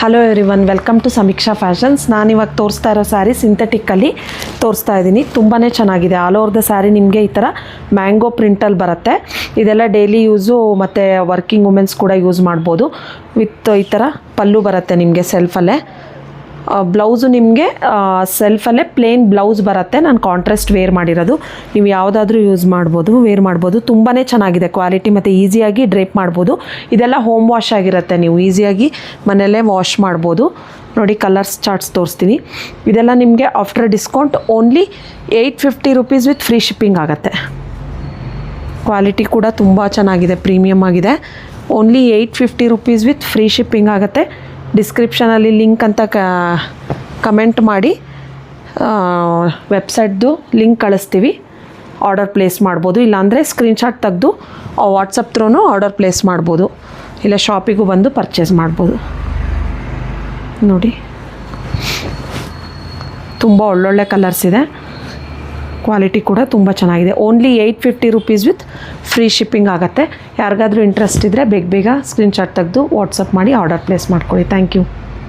Hello everyone, welcome to ಸಮೀಕ್ಷಾ fashions. ನಾನಿವಾಗ ತೋರಿಸ್ತಾ ಇರೋ ಸ್ಯಾರಿ ಸಿಂಥೆಟಿಕ್ಕಲ್ಲಿ ತೋರಿಸ್ತಾ ಇದ್ದೀನಿ. ತುಂಬಾ ಚೆನ್ನಾಗಿದೆ. ಆಲ್ ಓವರ್ ದ ಸ್ಯಾರಿ ನಿಮಗೆ ಈ ಥರ ಮ್ಯಾಂಗೋ ಪ್ರಿಂಟಲ್ಲಿ ಬರುತ್ತೆ. ಇದೆಲ್ಲ ಡೈಲಿ ಯೂಸು ಮತ್ತು ವರ್ಕಿಂಗ್ ವುಮೆನ್ಸ್ ಕೂಡ ಯೂಸ್ ಮಾಡ್ಬೋದು. ವಿತ್ ಈ ಥರ ಪಲ್ಲು ಬರುತ್ತೆ ನಿಮಗೆ ಸೆಲ್ಫಲ್ಲೇ. ಬ್ಲೌಸು ನಿಮಗೆ ಸೆಲ್ಫಲ್ಲೇ ಪ್ಲೇನ್ ಬ್ಲೌಸ್ ಬರುತ್ತೆ. ನಾನು ಕಾಂಟ್ರಾಸ್ಟ್ ವೇರ್ ಮಾಡಿರೋದು. ನೀವು ಯಾವುದಾದ್ರೂ ವೇರ್ ಮಾಡ್ಬೋದು. ತುಂಬಾ ಚೆನ್ನಾಗಿದೆ ಕ್ವಾಲಿಟಿ ಮತ್ತು ಈಸಿಯಾಗಿ ಡ್ರೇಪ್ ಮಾಡ್ಬೋದು. ಇದೆಲ್ಲ ಹೋಮ್ ವಾಶ್ ಆಗಿರುತ್ತೆ. ನೀವು ಈಸಿಯಾಗಿ ಮನೆಯಲ್ಲೇ ವಾಶ್ ಮಾಡ್ಬೋದು. ನೋಡಿ, ಕಲರ್ಸ್ ಚಾರ್ಟ್ಸ್ ತೋರಿಸ್ತೀನಿ. ಇದೆಲ್ಲ ನಿಮಗೆ after discount only 850 rupees with free shipping ಆಗುತ್ತೆ. ಕ್ವಾಲಿಟಿ ಕೂಡ ತುಂಬ ಚೆನ್ನಾಗಿದೆ, ಪ್ರೀಮಿಯಮ್ ಆಗಿದೆ. Only 850 rupees with free shipping ಆಗುತ್ತೆ. ಡಿಸ್ಕ್ರಿಪ್ಷನಲ್ಲಿ ಲಿಂಕ್ ಅಂತ ಕಮೆಂಟ್ ಮಾಡಿ, ವೆಬ್ಸೈಟ್ದು ಲಿಂಕ್ ಕಳಿಸ್ತೀವಿ. ಆರ್ಡರ್ ಪ್ಲೇಸ್ ಮಾಡ್ಬೋದು. ಇಲ್ಲಾಂದರೆ ಸ್ಕ್ರೀನ್ಶಾಟ್ ತೆಗೆದು ವಾಟ್ಸಪ್ ಥ್ರೂ ಆರ್ಡರ್ ಪ್ಲೇಸ್ ಮಾಡ್ಬೋದು. ಇಲ್ಲ ಶಾಪಿಗೂ ಬಂದು ಪರ್ಚೇಸ್ ಮಾಡ್ಬೋದು. ನೋಡಿ, ತುಂಬ ಒಳ್ಳೊಳ್ಳೆ ಕಲರ್ಸ್ ಇದೆ. ಕ್ವಾಲಿಟಿ ಕೂಡ ತುಂಬ ಚೆನ್ನಾಗಿದೆ. Only 850 rupees with free shipping ಆಗುತ್ತೆ. ಯಾರಿಗಾದ್ರೂ ಇಂಟ್ರೆಸ್ಟ್ ಇದ್ದರೆ ಬೇಗ ಸ್ಕ್ರೀನ್ಶಾಟ್ ತೆಗೆದು ವಾಟ್ಸಪ್ ಮಾಡಿ ಆರ್ಡರ್ ಪ್ಲೇಸ್ ಮಾಡ್ಕೊಳ್ಳಿ. Thank you.